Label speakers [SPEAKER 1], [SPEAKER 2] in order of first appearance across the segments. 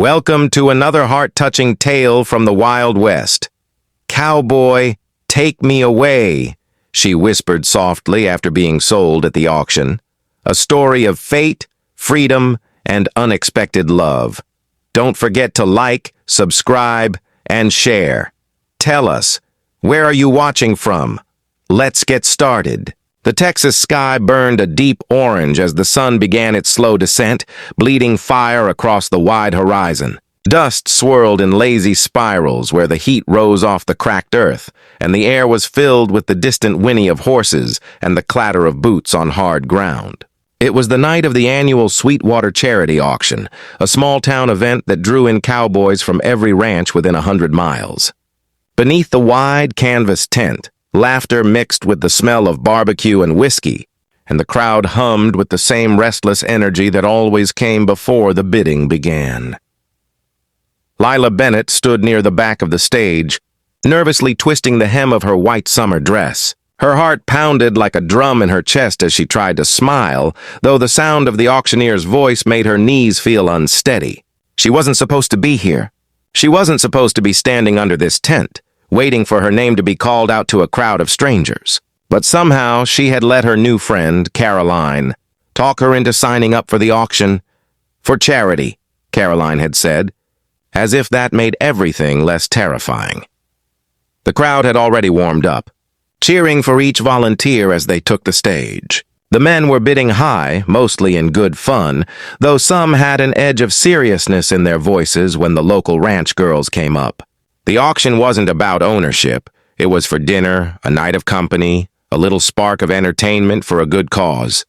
[SPEAKER 1] Welcome to another heart-touching tale from the Wild West. Cowboy, take me away, she whispered softly after being sold at the auction. A story of fate, freedom, and unexpected love. Don't forget to like, subscribe, and share. Tell us, where are you watching from? Let's get started. The Texas sky burned a deep orange as the sun began its slow descent, bleeding fire across the wide horizon. Dust swirled in lazy spirals where the heat rose off the cracked earth, and the air was filled with the distant whinny of horses and the clatter of boots on hard ground. It was the night of the annual Sweetwater Charity Auction, a small-town event that drew in cowboys from every ranch within 100 miles. Beneath the wide canvas tent, laughter mixed with the smell of barbecue and whiskey, and the crowd hummed with the same restless energy that always came before the bidding began. Lila Bennett stood near the back of the stage, nervously twisting the hem of her white summer dress. Her heart pounded like a drum in her chest as she tried to smile, though the sound of the auctioneer's voice made her knees feel unsteady. She wasn't supposed to be here. She wasn't supposed to be standing under this tent, waiting for her name to be called out to a crowd of strangers. But somehow she had let her new friend, Caroline, talk her into signing up for the auction. For charity, Caroline had said, as if that made everything less terrifying. The crowd had already warmed up, cheering for each volunteer as they took the stage. The men were bidding high, mostly in good fun, though some had an edge of seriousness in their voices when the local ranch girls came up. The auction wasn't about ownership. It was for dinner, a night of company, a little spark of entertainment for a good cause.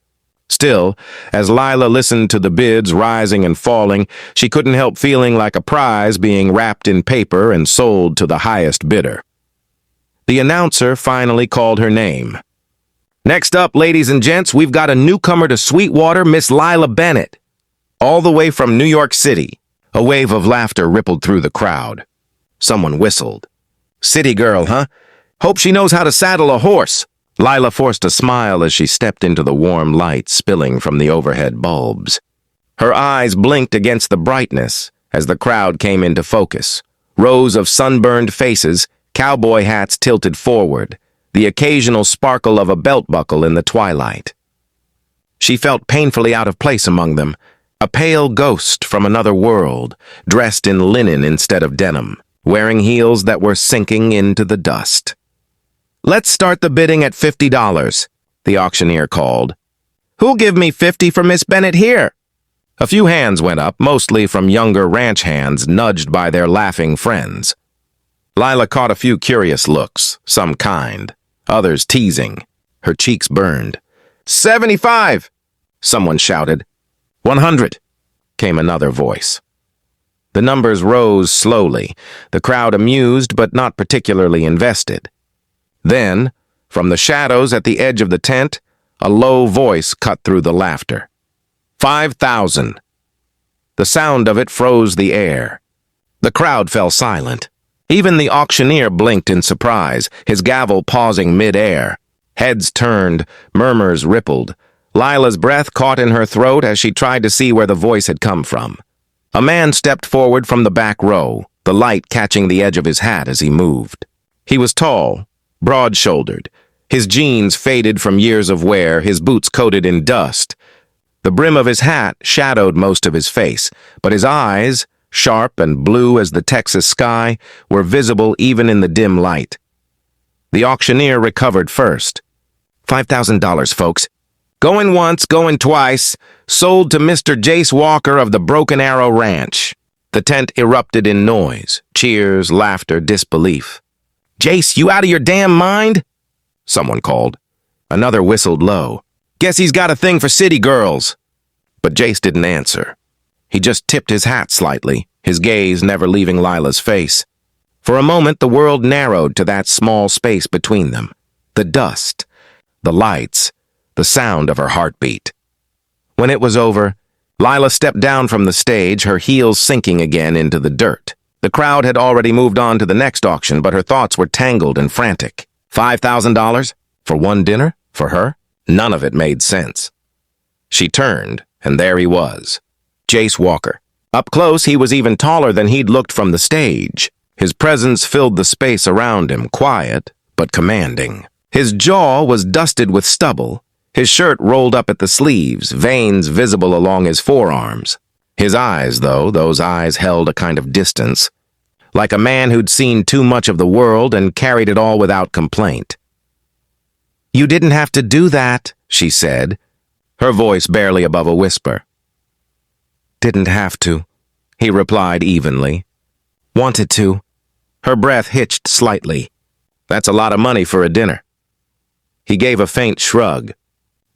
[SPEAKER 1] Still, as Lila listened to the bids rising and falling, she couldn't help feeling like a prize being wrapped in paper and sold to the highest bidder. The announcer finally called her name. Next up, ladies and gents, we've got a newcomer to Sweetwater, Miss Lila Bennett. All the way from New York City. A wave of laughter rippled through the crowd. Someone whistled. City girl, huh? Hope she knows how to saddle a horse. Lila forced a smile as she stepped into the warm light spilling from the overhead bulbs. Her eyes blinked against the brightness as the crowd came into focus. Rows of sunburned faces, cowboy hats tilted forward, the occasional sparkle of a belt buckle in the twilight. She felt painfully out of place among them, a pale ghost from another world, dressed in linen instead of denim, wearing heels that were sinking into the dust. Let's start the bidding at $50, the auctioneer called. Who'll give me $50 for Miss Bennett here? A few hands went up, mostly from younger ranch hands nudged by their laughing friends. Lila caught a few curious looks, some kind, others teasing. Her cheeks burned. 75! Someone shouted. 100, came another voice. The numbers rose slowly, the crowd amused but not particularly invested. Then, from the shadows at the edge of the tent, a low voice cut through the laughter. 5,000. The sound of it froze the air. The crowd fell silent. Even the auctioneer blinked in surprise, his gavel pausing mid-air. Heads turned, murmurs rippled. Lila's breath caught in her throat as she tried to see where the voice had come from. A man stepped forward from the back row, the light catching the edge of his hat as he moved. He was tall, broad-shouldered, his jeans faded from years of wear, his boots coated in dust. The brim of his hat shadowed most of his face, but his eyes, sharp and blue as the Texas sky, were visible even in the dim light. The auctioneer recovered first. $5,000, folks. Going once, going twice, sold to Mr. Jace Walker of the Broken Arrow Ranch. The tent erupted in noise, cheers, laughter, disbelief. Jace, you out of your damn mind? Someone called. Another whistled low. Guess he's got a thing for city girls. But Jace didn't answer. He just tipped his hat slightly, his gaze never leaving Lila's face. For a moment, the world narrowed to that small space between them. The dust, the lights, the sound of her heartbeat. When it was over, Lila stepped down from the stage, her heels sinking again into the dirt. The crowd had already moved on to the next auction, but her thoughts were tangled and frantic. $5,000? For one dinner? For her? None of it made sense. She turned, and there he was. Jace Walker, Up close, he was even taller than he'd looked from the stage. His presence filled the space around him, quiet but commanding. His jaw was dusted with stubble, his shirt rolled up at the sleeves, veins visible along his forearms. His eyes, though, those eyes held a kind of distance, like a man who'd seen too much of the world and carried it all without complaint. "You didn't have to do that," she said, her voice barely above a whisper. "Didn't have to," he replied evenly. "Wanted to." Her breath hitched slightly. "That's a lot of money for a dinner." He gave a faint shrug.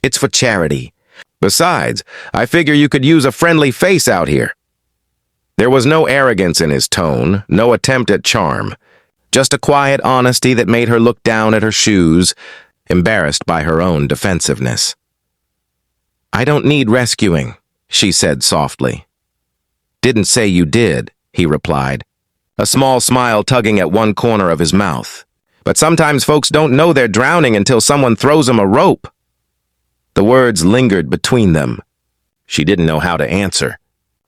[SPEAKER 1] "It's for charity. Besides, I figure you could use a friendly face out here." There was no arrogance in his tone, no attempt at charm, just a quiet honesty that made her look down at her shoes, embarrassed by her own defensiveness. "I don't need rescuing," she said softly. "Didn't say you did," he replied, a small smile tugging at one corner of his mouth. "But sometimes folks don't know they're drowning until someone throws them a rope." The words lingered between them. She didn't know how to answer.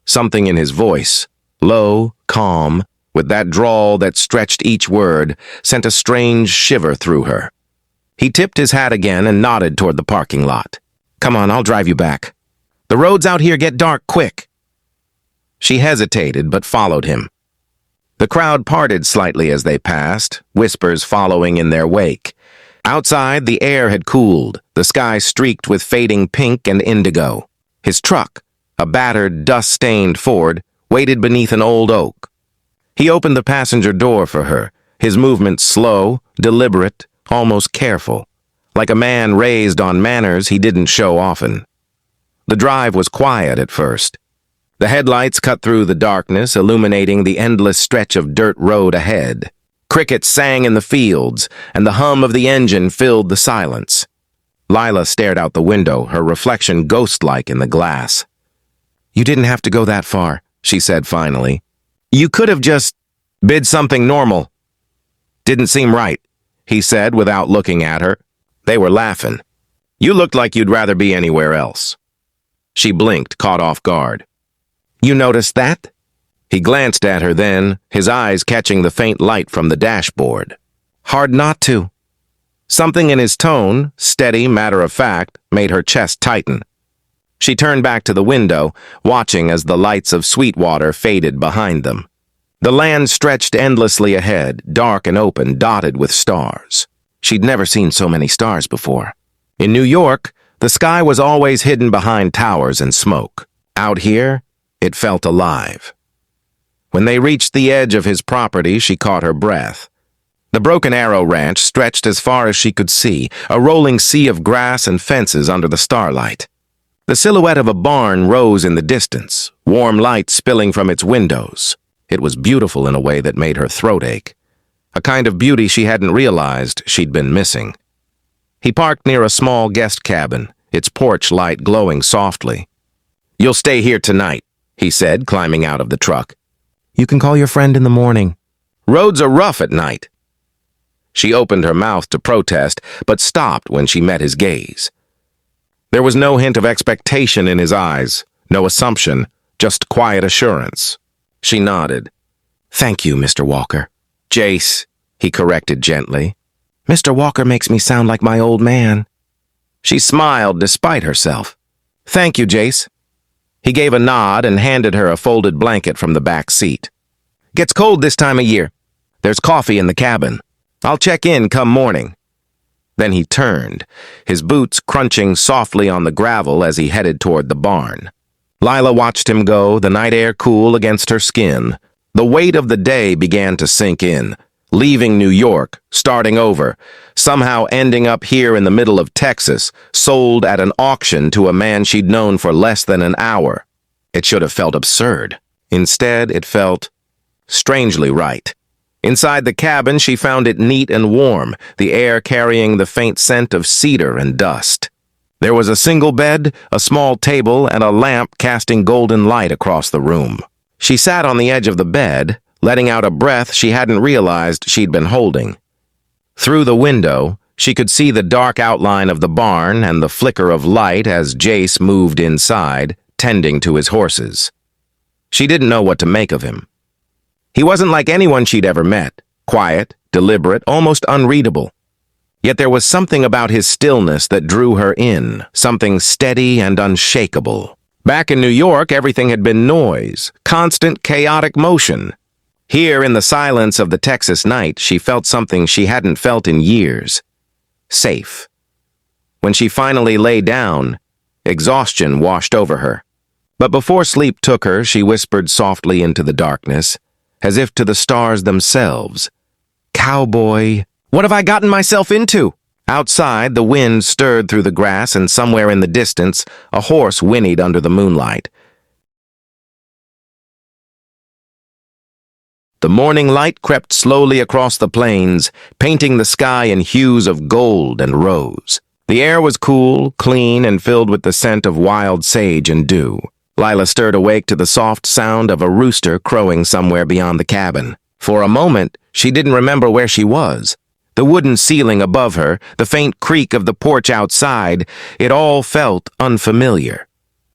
[SPEAKER 1] Something in his voice, low, calm, with that drawl that stretched each word, sent a strange shiver through her. He tipped his hat again and nodded toward the parking lot. "Come on, I'll drive you back. The roads out here get dark quick." She hesitated, but followed him. The crowd parted slightly as they passed, whispers following in their wake. Outside, the air had cooled, the sky streaked with fading pink and indigo. His truck, a battered, dust-stained Ford, waited beneath an old oak. He opened the passenger door for her, his movements slow, deliberate, almost careful, like a man raised on manners he didn't show often. The drive was quiet at first. The headlights cut through the darkness, illuminating the endless stretch of dirt road ahead. Crickets sang in the fields, and the hum of the engine filled the silence. Lila stared out the window, her reflection ghost-like in the glass. "You didn't have to go that far," she said finally. "You could have just bid something normal." "Didn't seem right," he said without looking at her. They were laughing. "You looked like you'd rather be anywhere else." She blinked, caught off guard. "You noticed that?" He glanced at her then, his eyes catching the faint light from the dashboard. "Hard not to." Something in his tone, steady, matter-of-fact, made her chest tighten. She turned back to the window, watching as the lights of Sweetwater faded behind them. The land stretched endlessly ahead, dark and open, dotted with stars. She'd never seen so many stars before. In New York, the sky was always hidden behind towers and smoke. Out here, it felt alive. When they reached the edge of his property, she caught her breath. The Broken Arrow Ranch stretched as far as she could see, a rolling sea of grass and fences under the starlight. The silhouette of a barn rose in the distance, warm light spilling from its windows. It was beautiful in a way that made her throat ache, a kind of beauty she hadn't realized she'd been missing. He parked near a small guest cabin, its porch light glowing softly. "You'll stay here tonight," he said, climbing out of the truck. "You can call your friend in the morning." "Roads are rough at night." She opened her mouth to protest, but stopped when she met his gaze. There was no hint of expectation in his eyes, no assumption, just quiet assurance. She nodded. "Thank you, Mr. Walker." "Jace," he corrected gently. "Mr. Walker makes me sound like my old man." She smiled despite herself. "Thank you, Jace." He gave a nod and handed her a folded blanket from the back seat. "Gets cold this time of year. There's coffee in the cabin. I'll check in come morning." Then he turned, his boots crunching softly on the gravel as he headed toward the barn. Lila watched him go, the night air cool against her skin. The weight of the day began to sink in, leaving New York, starting over, somehow ending up here in the middle of Texas, sold at an auction to a man she'd known for less than an hour. It should have felt absurd. Instead, it felt strangely right. Inside the cabin, she found it neat and warm, the air carrying the faint scent of cedar and dust. There was a single bed, a small table, and a lamp casting golden light across the room. She sat on the edge of the bed, letting out a breath she hadn't realized she'd been holding. Through the window, she could see the dark outline of the barn and the flicker of light as Jace moved inside, tending to his horses. She didn't know what to make of him. He wasn't like anyone she'd ever met, quiet, deliberate, almost unreadable. Yet there was something about his stillness that drew her in, something steady and unshakable. Back in New York, everything had been noise, constant chaotic motion. Here, in the silence of the Texas night, she felt something she hadn't felt in years. Safe. When she finally lay down, exhaustion washed over her. But before sleep took her, she whispered softly into the darkness, as if to the stars themselves, "Cowboy, what have I gotten myself into?" Outside, the wind stirred through the grass, and somewhere in the distance, a horse whinnied under the moonlight. The morning light crept slowly across the plains, painting the sky in hues of gold and rose. The air was cool, clean, and filled with the scent of wild sage and dew. Lila stirred awake to the soft sound of a rooster crowing somewhere beyond the cabin. For a moment, she didn't remember where she was. The wooden ceiling above her, the faint creak of the porch outside, it all felt unfamiliar.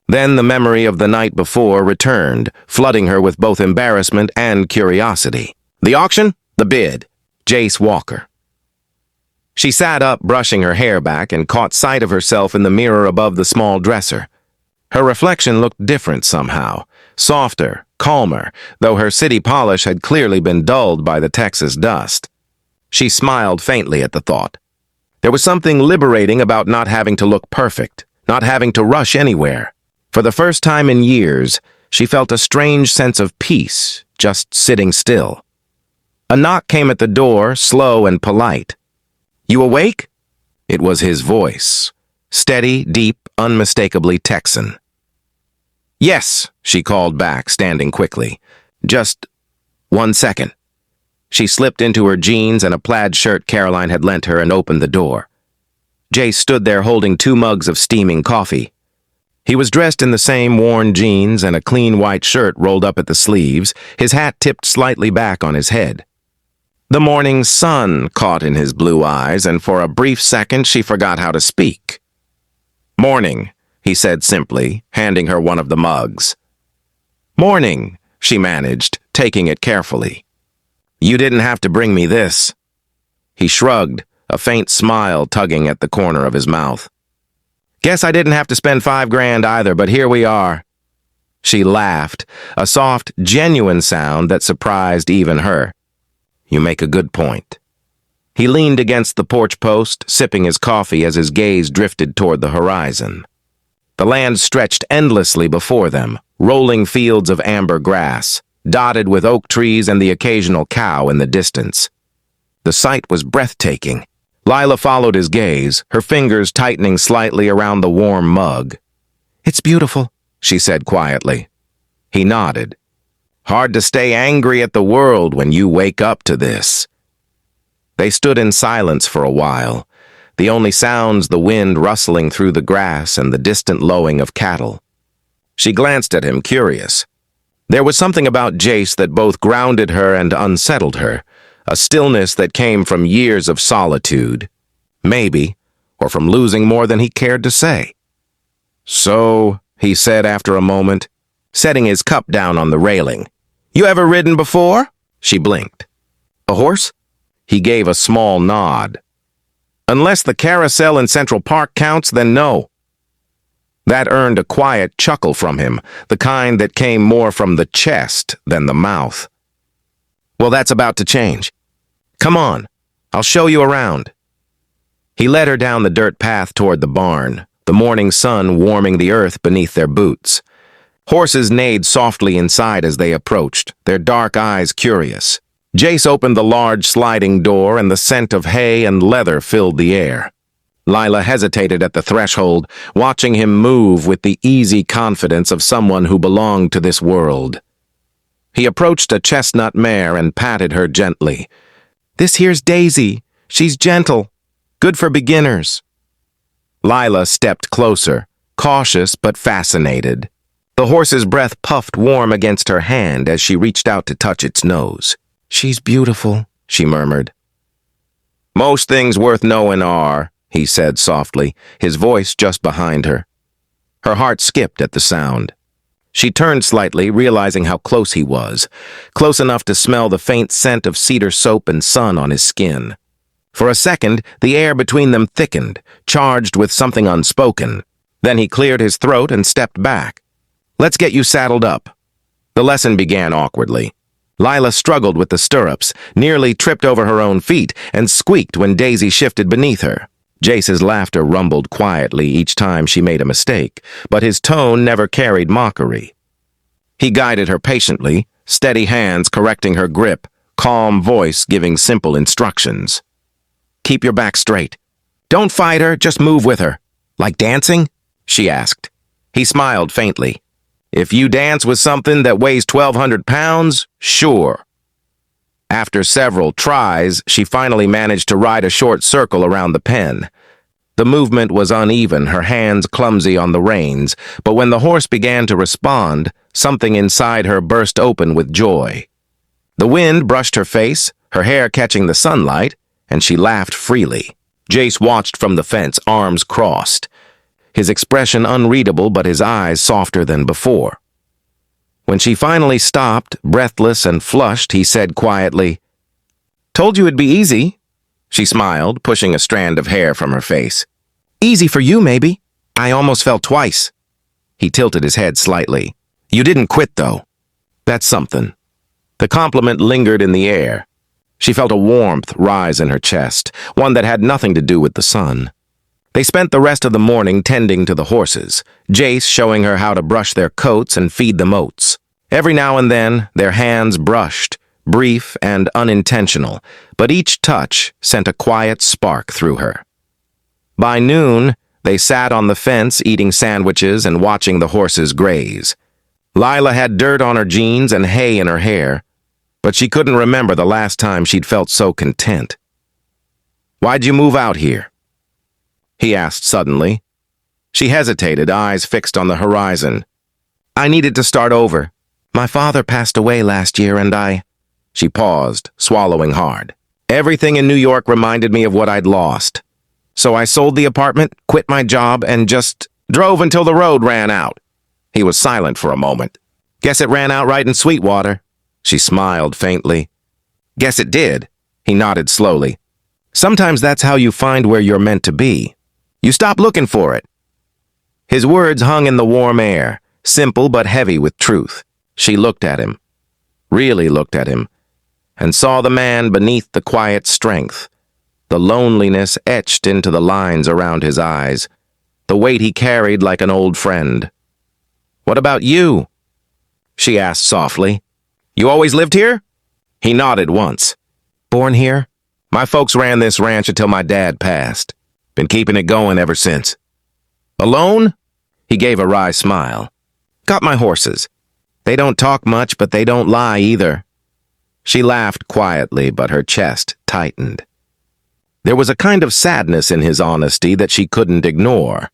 [SPEAKER 1] Then the memory of the night before returned, flooding her with both embarrassment and curiosity. The auction? The bid. Jace Walker. She sat up, brushing her hair back, and caught sight of herself in the mirror above the small dresser. Her reflection looked different somehow, softer, calmer, though her city polish had clearly been dulled by the Texas dust. She smiled faintly at the thought. There was something liberating about not having to look perfect, not having to rush anywhere. For the first time in years, she felt a strange sense of peace, just sitting still. A knock came at the door, slow and polite. "You awake?" It was his voice, steady, deep, unmistakably Texan. "Yes," she called back, standing quickly. "Just 1 second." She slipped into her jeans and a plaid shirt Caroline had lent her and opened the door. Jace stood there holding 2 mugs of steaming coffee. He was dressed in the same worn jeans and a clean white shirt rolled up at the sleeves, his hat tipped slightly back on his head. The morning sun caught in his blue eyes, and for a brief second she forgot how to speak. "Morning," he said simply, handing her one of the mugs. "Morning," she managed, taking it carefully. "You didn't have to bring me this." He shrugged, a faint smile tugging at the corner of his mouth. "Guess I didn't have to spend $5,000 either, but here we are." She laughed, a soft, genuine sound that surprised even her. "You make a good point." He leaned against the porch post, sipping his coffee as his gaze drifted toward the horizon. The land stretched endlessly before them, rolling fields of amber grass, dotted with oak trees and the occasional cow in the distance. The sight was breathtaking. Lila followed his gaze, her fingers tightening slightly around the warm mug. "It's beautiful," she said quietly. He nodded. "Hard to stay angry at the world when you wake up to this." They stood in silence for a while, the only sounds the wind rustling through the grass and the distant lowing of cattle. She glanced at him, curious. There was something about Jace that both grounded her and unsettled her, a stillness that came from years of solitude, maybe, or from losing more than he cared to say. "So," he said after a moment, setting his cup down on the railing. "You ever ridden before?" She blinked. "A horse?" He gave a small nod. "Unless the carousel in Central Park counts, then no." That earned a quiet chuckle from him, the kind that came more from the chest than the mouth. "Well, that's about to change. Come on, I'll show you around." He led her down the dirt path toward the barn, the morning sun warming the earth beneath their boots. Horses neighed softly inside as they approached, their dark eyes curious. Jace opened the large sliding door and the scent of hay and leather filled the air. Lila hesitated at the threshold, watching him move with the easy confidence of someone who belonged to this world. He approached a chestnut mare and patted her gently. "This here's Daisy. She's gentle. Good for beginners." Lila stepped closer, cautious but fascinated. The horse's breath puffed warm against her hand as she reached out to touch its nose. "She's beautiful," she murmured. "Most things worth knowing are," he said softly, his voice just behind her. Her heart skipped at the sound. She turned slightly, realizing how close he was, close enough to smell the faint scent of cedar soap and sun on his skin. For a second, the air between them thickened, charged with something unspoken. Then he cleared his throat and stepped back. "Let's get you saddled up." The lesson began awkwardly. Lila struggled with the stirrups, nearly tripped over her own feet, and squeaked when Daisy shifted beneath her. Jace's laughter rumbled quietly each time she made a mistake, but his tone never carried mockery. He guided her patiently, steady hands correcting her grip, calm voice giving simple instructions. "Keep your back straight. Don't fight her, just move with her." "Like dancing?" she asked. He smiled faintly. "If you dance with something that weighs 1,200 pounds, sure." After several tries, she finally managed to ride a short circle around the pen. The movement was uneven, her hands clumsy on the reins, but when the horse began to respond, something inside her burst open with joy. The wind brushed her face, her hair catching the sunlight, and she laughed freely. Jace watched from the fence, arms crossed, his expression unreadable but his eyes softer than before. When she finally stopped, breathless and flushed, he said quietly, "Told you it'd be easy." She smiled, pushing a strand of hair from her face. "Easy for you, maybe. I almost fell twice." He tilted his head slightly. "You didn't quit, though. That's something." The compliment lingered in the air. She felt a warmth rise in her chest, one that had nothing to do with the sun. They spent the rest of the morning tending to the horses, Jace showing her how to brush their coats and feed them oats. Every now and then, their hands brushed, brief and unintentional, but each touch sent a quiet spark through her. By noon, they sat on the fence eating sandwiches and watching the horses graze. Lila had dirt on her jeans and hay in her hair, but she couldn't remember the last time she'd felt so content. "Why'd you move out here?" he asked suddenly. She hesitated, eyes fixed on the horizon. "I needed to start over. My father passed away last year and She paused, swallowing hard. "Everything in New York reminded me of what I'd lost. So I sold the apartment, quit my job, and just drove until the road ran out." He was silent for a moment. "Guess it ran out right in Sweetwater." She smiled faintly. "Guess it did." He nodded slowly. "Sometimes that's how you find where you're meant to be. You stop looking for it." His words hung in the warm air, simple but heavy with truth. She looked at him, really looked at him, and saw the man beneath the quiet strength, the loneliness etched into the lines around his eyes, the weight he carried like an old friend. "What about you?" she asked softly. "You always lived here?" He nodded once. "Born here. My folks ran this ranch until my dad passed. Been keeping it going ever since." "Alone?" He gave a wry smile. "Got my horses. They don't talk much, but they don't lie either." She laughed quietly, but her chest tightened. There was a kind of sadness in his honesty that she couldn't ignore.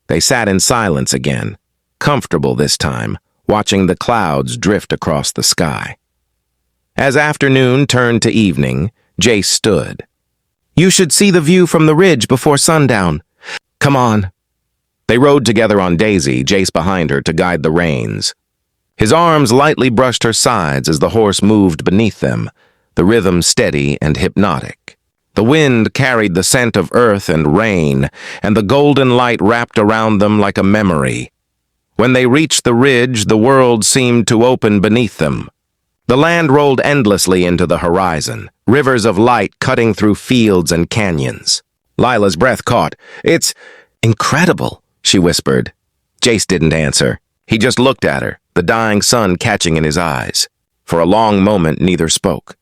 [SPEAKER 1] They sat in silence again, comfortable this time, watching the clouds drift across the sky. As afternoon turned to evening, Jace stood. "You should see the view from the ridge before sundown. Come on." They rode together on Daisy, Jace behind her to guide the reins. His arms lightly brushed her sides as the horse moved beneath them, the rhythm steady and hypnotic. The wind carried the scent of earth and rain, and the golden light wrapped around them like a memory. When they reached the ridge, the world seemed to open beneath them. The land rolled endlessly into the horizon, rivers of light cutting through fields and canyons. Lila's breath caught. "It's incredible," she whispered. Jace didn't answer. He just looked at her, the dying sun catching in his eyes. For a long moment, neither spoke.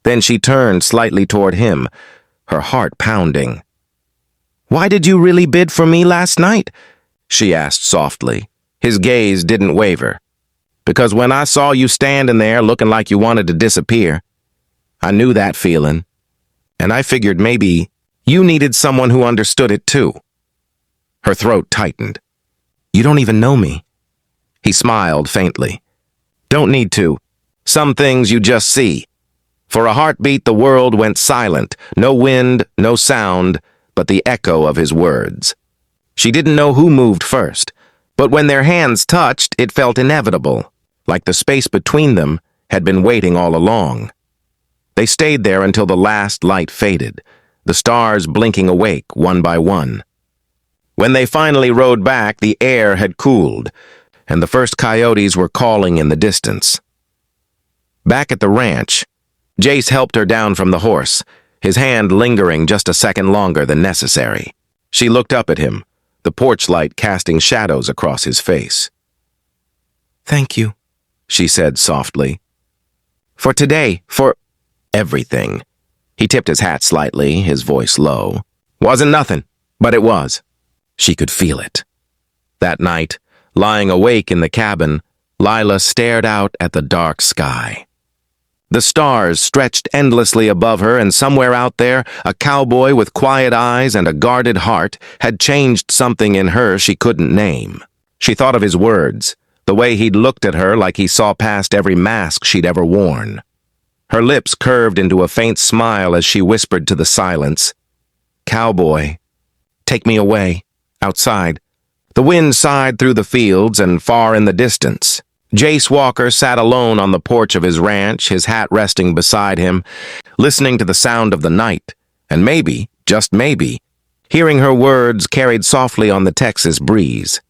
[SPEAKER 1] Then she turned slightly toward him, her heart pounding. "Why did you really bid for me last night?" she asked softly. His gaze didn't waver. "Because when I saw you standing there looking like you wanted to disappear, I knew that feeling. And I figured maybe you needed someone who understood it too." Her throat tightened. "You don't even know me." He smiled faintly. "Don't need to. Some things you just see." For a heartbeat, the world went silent. No wind, no sound, but the echo of his words. She didn't know who moved first. But when their hands touched, it felt inevitable, like the space between them had been waiting all along. They stayed there until the last light faded, the stars blinking awake one by one. When they finally rode back, the air had cooled, and the first coyotes were calling in the distance. Back at the ranch, Jace helped her down from the horse, his hand lingering just a second longer than necessary. She looked up at him, the porch light casting shadows across his face. "Thank you," she said softly. "For today, for everything." He tipped his hat slightly, his voice low. "Wasn't nothing, but it was." She could feel it. That night, lying awake in the cabin, Lila stared out at the dark sky. The stars stretched endlessly above her, and somewhere out there, a cowboy with quiet eyes and a guarded heart had changed something in her she couldn't name. She thought of his words, the way he'd looked at her like he saw past every mask she'd ever worn. Her lips curved into a faint smile as she whispered to the silence, "Cowboy, take me away, outside." The wind sighed through the fields and far in the distance. Jace Walker sat alone on the porch of his ranch, his hat resting beside him, listening to the sound of the night, and maybe, just maybe, hearing her words carried softly on the Texas breeze.